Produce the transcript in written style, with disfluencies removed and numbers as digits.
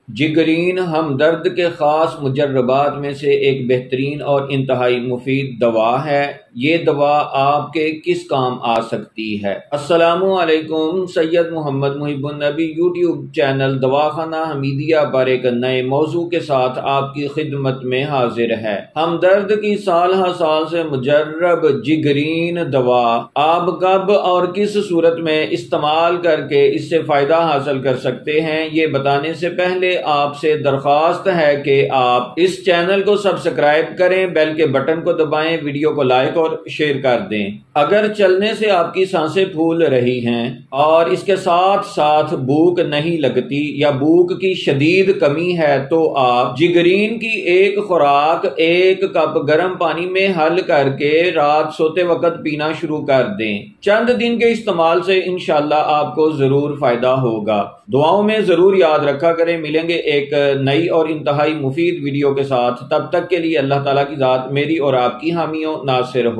جگرین ہمدرد کے خاص مجربات میں سے ایک بہترین اور انتہائی مفید دوا ہے۔ یہ دوا آپ کے کس کام آ سکتی ہے؟ السلام علیکم۔ سید محمد محب النبی یوٹیوب چینل دواخانہ حمیدیہ پر ایک نئے موضوع کے ساتھ آپ کی خدمت میں حاضر ہے۔ ہمدرد کی سال ہر سال سے مجرب جگرین دوا آپ کب اور کس صورت میں استعمال کر کے اس سے فائدہ حاصل کر سکتے ہیں، یہ بتانے سے پہلے آپ سے درخواست ہے کہ آپ اس چینل کو سبسکرائب کریں، بیل کے بٹن کو دبائیں، ویڈیو کو لائک اور شیئر کر دیں۔ اگر چلنے سے آپ کی سانسیں پھول رہی ہیں اور اس کے ساتھ ساتھ بھوک نہیں لگتی یا بھوک کی شدید کمی ہے تو آپ جگرین کی ایک خوراک 1 کپ گرم پانی میں حل کر کے رات سوتے وقت پینا شروع کر دیں۔ چند دن کے استعمال سے انشاءاللہ آپ کو ضرور فائدہ ہوگا۔ دعاؤں میں ضرور یاد رکھا کریں۔ ملیں گے ایک نئی اور انتہائی مفید ویڈیو کے ساتھ، تب تک کے لیے اللہ تعالیٰ کی ذات میری اور آپ کی حامی و ناصر ہو۔